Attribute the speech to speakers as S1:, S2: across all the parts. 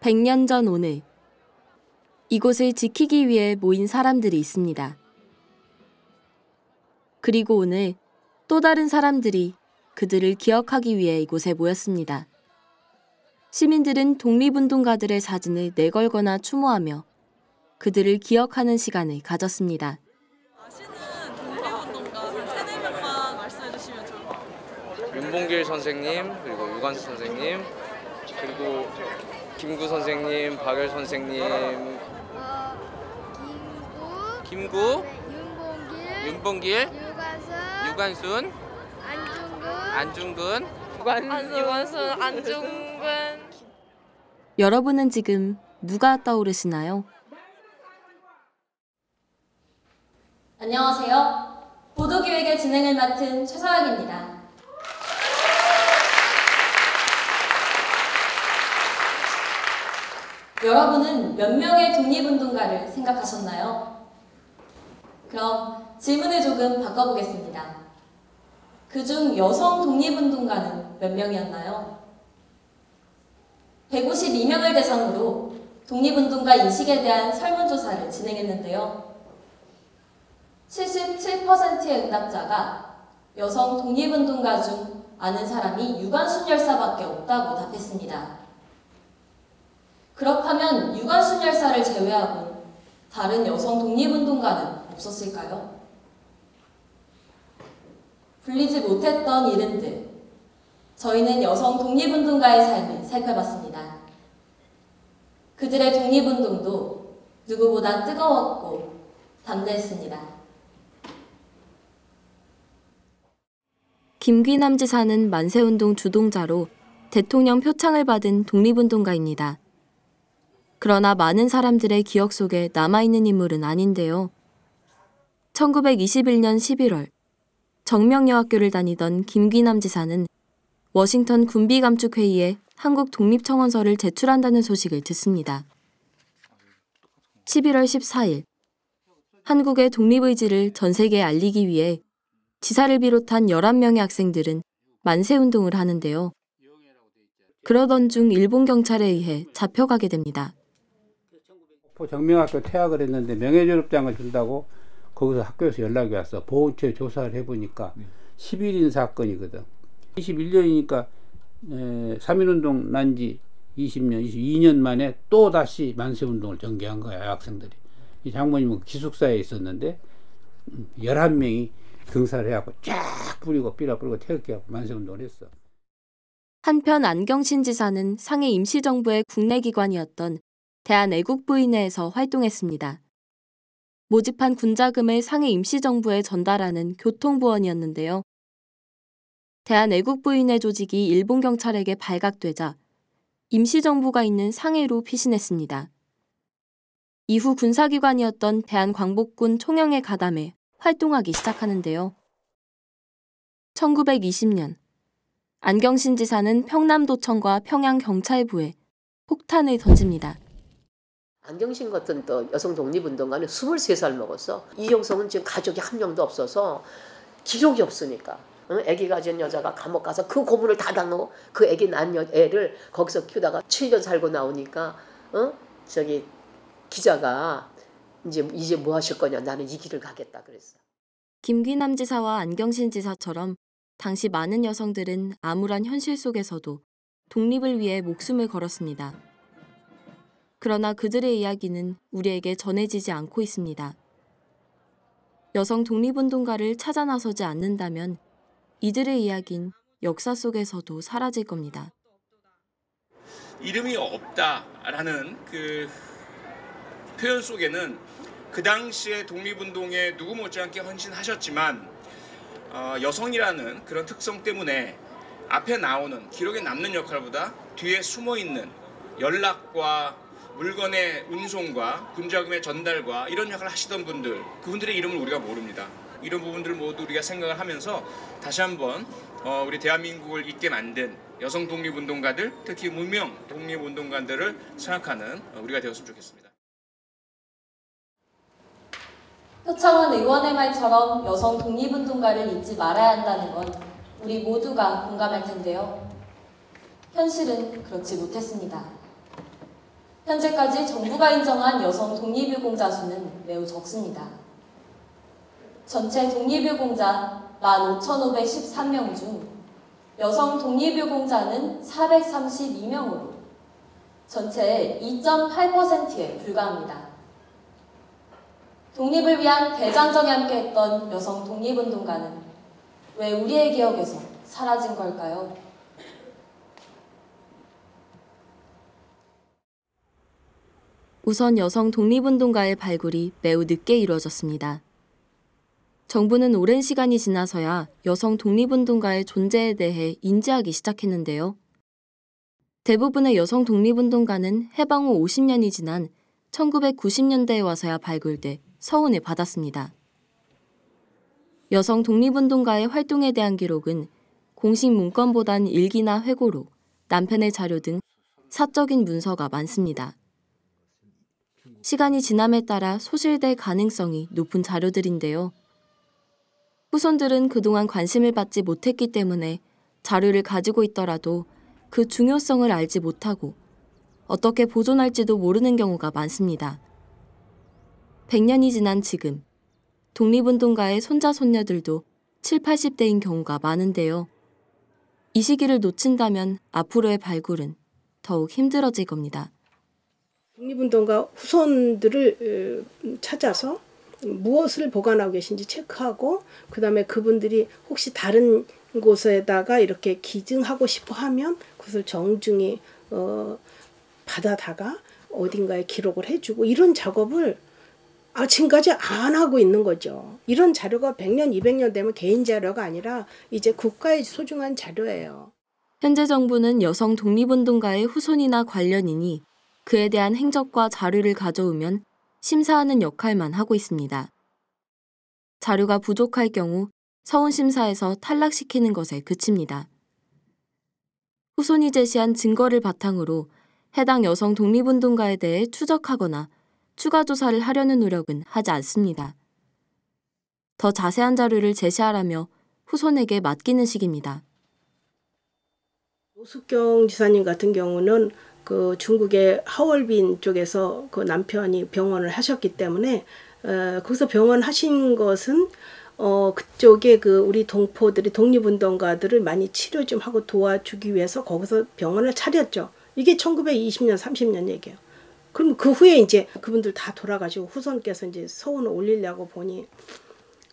S1: 100년 전 오늘, 이곳을 지키기 위해 모인 사람들이 있습니다. 그리고 오늘 또 다른 사람들이 그들을 기억하기 위해 이곳에 모였습니다. 시민들은 독립운동가들의 사진을 내걸거나 추모하며 그들을 기억하는 시간을 가졌습니다.
S2: 아시는 독립운동가 한 3-4명만 말씀해 주시면 좋을 것 같아요.
S3: 윤봉길 선생님, 그리고 유관수 선생님, 그리고 김구 선생님, 박열 선생님, 김구,
S4: 네,
S3: 윤봉길, 유관순, 안중근,
S1: 여러분은 지금 누가 떠오르시나요?
S5: 안녕하세요. 보도기획의 진행을 맡은 최서영입니다. 여러분은 몇 명의 독립운동가를 생각하셨나요? 그럼 질문을 조금 바꿔보겠습니다. 그중 여성 독립운동가는 몇 명이었나요? 152명을 대상으로 독립운동가 인식에 대한 설문조사를 진행했는데요. 77%의 응답자가 여성 독립운동가 중 아는 사람이 유관순 열사밖에 없다고 답했습니다. 그렇다면 유관순 열사를 제외하고 다른 여성 독립운동가는 없었을까요? 불리지 못했던 이름들, 저희는 여성 독립운동가의 삶을 살펴봤습니다. 그들의 독립운동도 누구보다 뜨거웠고 담대했습니다.
S1: 김귀남 지사는 만세운동 주동자로 대통령 표창을 받은 독립운동가입니다. 그러나 많은 사람들의 기억 속에 남아있는 인물은 아닌데요. 1921년 11월 정명여학교를 다니던 김귀남 지사는 워싱턴 군비감축회의에 한국 독립청원서를 제출한다는 소식을 듣습니다. 11월 14일 한국의 독립의지를 전 세계에 알리기 위해 지사를 비롯한 11명의 학생들은 만세운동을 하는데요. 그러던 중 일본 경찰에 의해 잡혀가게 됩니다.
S6: 정명학교 퇴학을 했는데 명예졸업장을 준다고 거기서 학교에서 연락이 왔어. 보훈처에 조사를 해보니까 11인 사건이거든. 21년이니까 3.1운동 난 지 20년, 22년 만에 또 다시 만세운동을 전개한 거야, 학생들이. 이 장모님은 기숙사에 있었는데 11명이 등사를 해갖고 쫙 뿌리고 뿌리고 태극기하고 만세운동을 했어.
S1: 한편 안경신 지사는 상해 임시정부의 국내기관이었던 대한애국부인회에서 활동했습니다. 모집한 군자금을 상해 임시정부에 전달하는 교통부원이었는데요. 대한애국부인회 조직이 일본 경찰에게 발각되자 임시정부가 있는 상해로 피신했습니다. 이후 군사기관이었던 대한광복군 총영에 가담해 활동하기 시작하는데요. 1920년 안경신 지사는 평남도청과 평양경찰부에 폭탄을 던집니다.
S7: 안경신 같은 또 여성 독립운동가는 23살 먹었어. 이영성은 지금 가족이 한 명도 없어서 기록이 없으니까. 애기 가진 여자가 감옥 가서 그 고문을 다 당하고 그 애기 낳은 애를 거기서 키우다가 7년 살고 나오니까 저기 기자가 이제 뭐 하실 거냐, 나는 이 길을 가겠다 그랬어.
S1: 김귀남 지사와 안경신 지사처럼 당시 많은 여성들은 암울한 현실 속에서도 독립을 위해 목숨을 걸었습니다. 그러나 그들의 이야기는 우리에게 전해지지 않고 있습니다. 여성 독립운동가를 찾아 나서지 않는다면 이들의 이야기는 역사 속에서도 사라질 겁니다.
S8: 이름이 없다라는 그 표현 속에는 그 당시에 독립운동에 누구 못지않게 헌신하셨지만 여성이라는 그런 특성 때문에 앞에 나오는 기록에 남는 역할보다 뒤에 숨어있는 연락과 물건의 운송과 군자금의 전달과 이런 역할을 하시던 분들, 그분들의 이름을 우리가 모릅니다. 이런 부분들을 모두 우리가 생각을 하면서 다시 한번 우리 대한민국을 있게 만든 여성 독립운동가들, 특히 무명 독립운동가들을 생각하는 우리가 되었으면 좋겠습니다.
S5: 표창원 의원의 말처럼 여성 독립운동가를 잊지 말아야 한다는 건 우리 모두가 공감할 텐데요. 현실은 그렇지 못했습니다. 현재까지 정부가 인정한 여성 독립유공자 수는 매우 적습니다. 전체 독립유공자 15,513명 중 여성 독립유공자는 432명으로 전체의 2.8%에 불과합니다. 독립을 위한 대장정에 함께했던 여성 독립운동가는 왜 우리의 기억에서 사라진 걸까요?
S1: 우선 여성 독립운동가의 발굴이 매우 늦게 이루어졌습니다. 정부는 오랜 시간이 지나서야 여성 독립운동가의 존재에 대해 인지하기 시작했는데요. 대부분의 여성 독립운동가는 해방 후 50년이 지난 1990년대에 와서야 발굴돼 서훈을 받았습니다. 여성 독립운동가의 활동에 대한 기록은 공식 문건보단 일기나 회고록, 남편의 자료 등 사적인 문서가 많습니다. 시간이 지남에 따라 소실될 가능성이 높은 자료들인데요. 후손들은 그동안 관심을 받지 못했기 때문에 자료를 가지고 있더라도 그 중요성을 알지 못하고 어떻게 보존할지도 모르는 경우가 많습니다. 100년이 지난 지금, 독립운동가의 손자, 손녀들도 7, 80대인 경우가 많은데요. 이 시기를 놓친다면 앞으로의 발굴은 더욱 힘들어질 겁니다.
S4: 독립운동가 후손들을 찾아서 무엇을 보관하고 계신지 체크하고 그다음에 그분들이 혹시 다른 곳에다가 이렇게 기증하고 싶어 하면 그것을 정중히 받아다가 어딘가에 기록을 해주고 이런 작업을 지금까지 안 하고 있는 거죠. 이런 자료가 100년, 200년 되면 개인 자료가 아니라 이제 국가의 소중한 자료예요.
S1: 현재 정부는 여성 독립운동가의 후손이나 관련인이 그에 대한 행적과 자료를 가져오면 심사하는 역할만 하고 있습니다. 자료가 부족할 경우 서훈심사에서 탈락시키는 것에 그칩니다. 후손이 제시한 증거를 바탕으로 해당 여성 독립운동가에 대해 추적하거나 추가 조사를 하려는 노력은 하지 않습니다. 더 자세한 자료를 제시하라며 후손에게 맡기는 식입니다.
S4: 노숙경 지사님 같은 경우는 그 중국의 하얼빈 쪽에서 그 남편이 병원을 하셨기 때문에 거기서 병원 하신 것은 그쪽에 그 우리 동포들이 독립운동가들을 많이 치료 좀 하고 도와주기 위해서 거기서 병원을 차렸죠. 이게 1920년, 30년 얘기예요. 그럼 그 후에 이제 그분들 다 돌아가시고 후손께서 이제 서훈을 올리려고 보니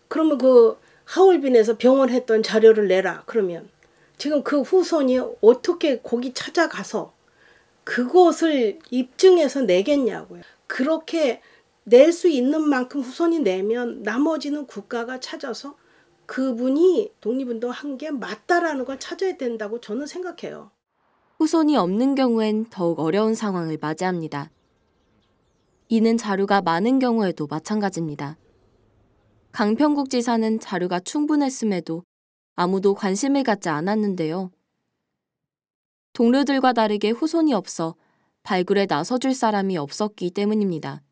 S4: 그러면 그 하얼빈에서 병원 했던 자료를 내라. 그러면 지금 그 후손이 어떻게 거기 찾아가서 그것을 입증해서 내겠냐고요. 그렇게 낼 수 있는 만큼 후손이 내면 나머지는 국가가 찾아서 그분이 독립운동한 게 맞다라는 걸 찾아야 된다고 저는 생각해요.
S1: 후손이 없는 경우엔 더욱 어려운 상황을 맞이합니다. 이는 자료가 많은 경우에도 마찬가지입니다. 강평국 지사는 자료가 충분했음에도 아무도 관심을 갖지 않았는데요. 동료들과 다르게 후손이 없어 발굴에 나서줄 사람이 없었기 때문입니다.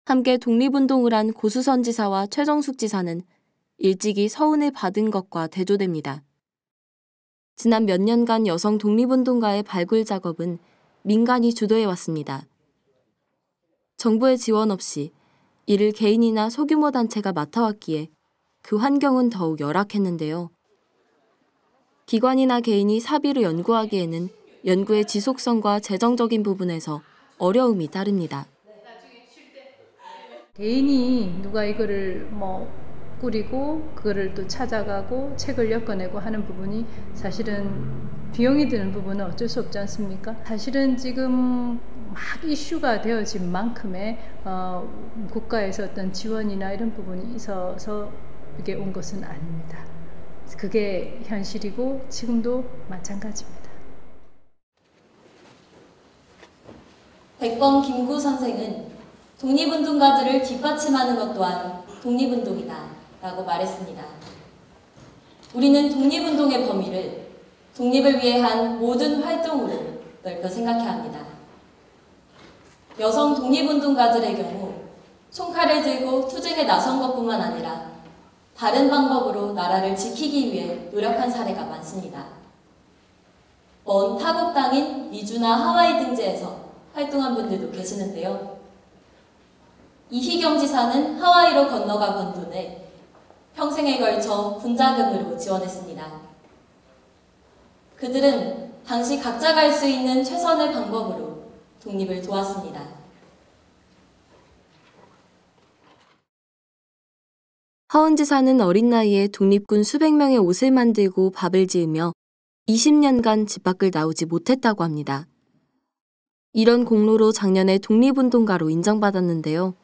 S1: 함께 독립운동을 한 고수선 지사와 최정숙 지사는 일찍이 서훈을 받은 것과 대조됩니다. 지난 몇 년간 여성 독립운동가의 발굴 작업은 민간이 주도해왔습니다. 정부의 지원 없이 이를 개인이나 소규모 단체가 맡아왔기에 그 환경은 더욱 열악했는데요. 기관이나 개인이 사비로 연구하기에는 연구의 지속성과 재정적인 부분에서 어려움이 따릅니다.
S9: 개인이 누가 이거를 꾸리고 그거를 또 찾아가고 책을 엮어내고 하는 부분이 사실은 비용이 드는 부분은 어쩔 수 없지 않습니까? 사실은 지금 막 이슈가 되어진 만큼의 국가에서 어떤 지원이나 이런 부분이 있어서 이게 온 것은 아닙니다. 그게 현실이고 지금도 마찬가지입니다.
S5: 백범 김구 선생은 독립운동가들을 뒷받침하는 것 또한 독립운동이다 라고 말했습니다. 우리는 독립운동의 범위를 독립을 위해 한 모든 활동으로 넓혀 생각해야 합니다. 여성 독립운동가들의 경우 총칼을 들고 투쟁에 나선 것뿐만 아니라 다른 방법으로 나라를 지키기 위해 노력한 사례가 많습니다. 먼 타국 땅인 미주나 하와이 등지에서 활동한 분들도 계시는데요. 이희경 지사는 하와이로 건너가 번 돈을 평생에 걸쳐 분자금으로 지원했습니다. 그들은 당시 각자가 할 수 있는 최선의 방법으로 독립을 도왔습니다.
S1: 하원 지사는 어린 나이에 독립군 수백 명의 옷을 만들고 밥을 지으며 20년간 집 밖을 나오지 못했다고 합니다. 이런 공로로 작년에 독립운동가로 인정받았는데요.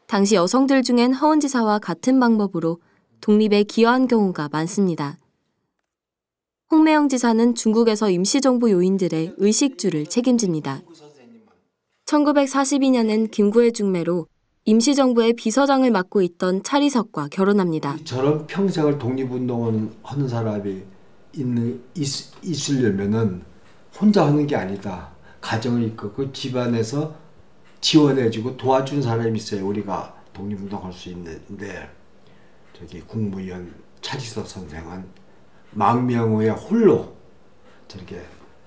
S1: 당시 여성들 중엔 하원 지사와 같은 방법으로 독립에 기여한 경우가 많습니다. 홍매영 지사는 중국에서 임시정부 요인들의 의식주를 책임집니다. 1942년엔 김구의 중매로 임시정부의 비서장을 맡고 있던 차리석과 결혼합니다.
S10: 저런 평생을 독립운동을 하는 사람이 있으려면은 혼자 하는 게 아니다. 가정을 이끌고 집안에서 지원해주고 도와준 사람이 있어요. 우리가 독립운동할 수 있는데 저기 국무위원 차리석 선생은 망명후에 홀로 저렇게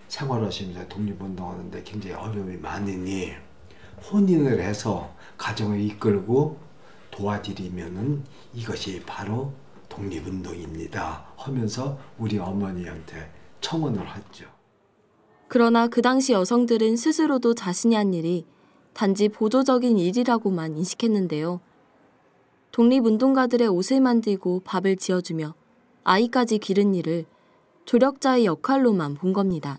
S10: 생활하시면서 독립운동하는데 굉장히 어려움이 많으니 혼인을 해서 가정을 이끌고 도와드리면은 이것이 바로 독립운동입니다 하면서 우리 어머니한테 청원을 했죠.
S1: 그러나 그 당시 여성들은 스스로도 자신이 한 일이 단지 보조적인 일이라고만 인식했는데요. 독립운동가들의 옷을 만들고 밥을 지어주며 아이까지 기른 일을 조력자의 역할로만 본 겁니다.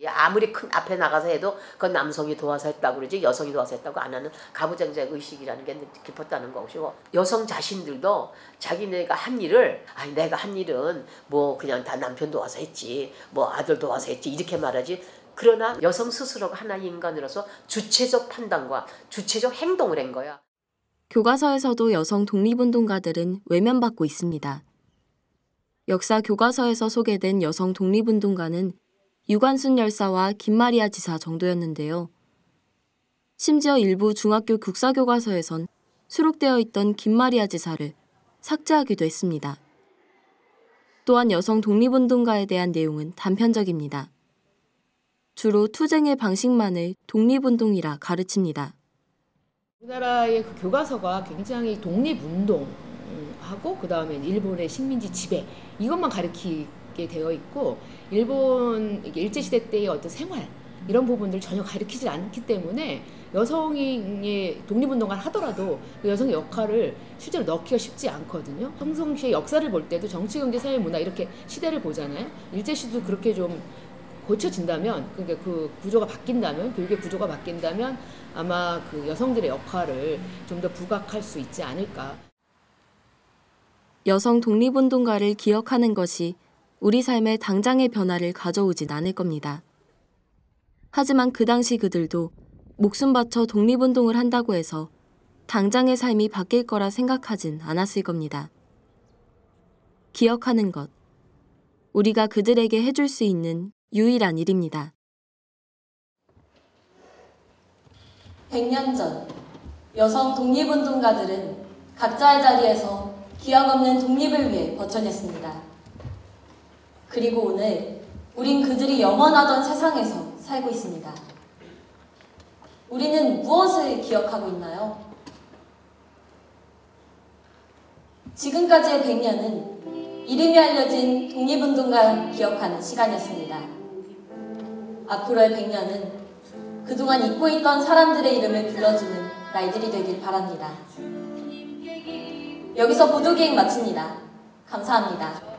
S7: 아무리 큰 앞에 나가서 해도 그건 남성이 도와서 했다고 그러지 여성이 도와서 했다고 안 하는 가부장적 의식이라는 게 깊었다는 것이고, 여성 자신들도 자기네가 한 일을 내가 한 일은 뭐 그냥 다 남편 도와서 했지, 뭐 아들 도와서 했지 이렇게 말하지, 그러나 여성 스스로가 하나의 인간으로서 주체적 판단과 주체적 행동을 한 거야.
S1: 교과서에서도 여성 독립운동가들은 외면받고 있습니다. 역사 교과서에서 소개된 여성 독립운동가는 유관순 열사와 김마리아 지사 정도였는데요. 심지어 일부 중학교 국사교과서에선 수록되어 있던 김마리아 지사를 삭제하기도 했습니다. 또한 여성 독립운동가에 대한 내용은 단편적입니다. 주로 투쟁의 방식만을 독립운동이라 가르칩니다.
S11: 우리나라의 그 교과서가 굉장히 독립운동하고 그 다음에 일본의 식민지 지배 이것만 가르치게 되어 있고, 일본 일제시대 때의 어떤 생활 이런 부분들 전혀 가르치지 않기 때문에 여성이 독립운동을 하더라도 그 여성의 역할을 실제로 넣기가 쉽지 않거든요. 평상시에 역사를 볼 때도 정치, 경제, 사회, 문화 이렇게 시대를 보잖아요. 일제시도 그렇게 좀 고쳐진다면, 그러니까 그 구조가 바뀐다면, 교육의 구조가 바뀐다면 아마 그 여성들의 역할을 좀 더 부각할 수 있지 않을까.
S1: 여성 독립운동가를 기억하는 것이 우리 삶에 당장의 변화를 가져오진 않을 겁니다. 하지만 그 당시 그들도 목숨 바쳐 독립운동을 한다고 해서 당장의 삶이 바뀔 거라 생각하진 않았을 겁니다. 기억하는 것, 우리가 그들에게 해줄 수 있는 유일한 일입니다.
S5: 100년 전 여성 독립운동가들은 각자의 자리에서 기억 없는 독립을 위해 버텨냈습니다. 그리고 오늘 우린 그들이 영원하던 세상에서 살고 있습니다. 우리는 무엇을 기억하고 있나요? 지금까지의 100년은 이름이 알려진 독립운동가를 기억하는 시간이었습니다. 앞으로의 100년은 그동안 잊고 있던 사람들의 이름을 불러주는 날들이 되길 바랍니다. 여기서 보도기획 마칩니다. 감사합니다.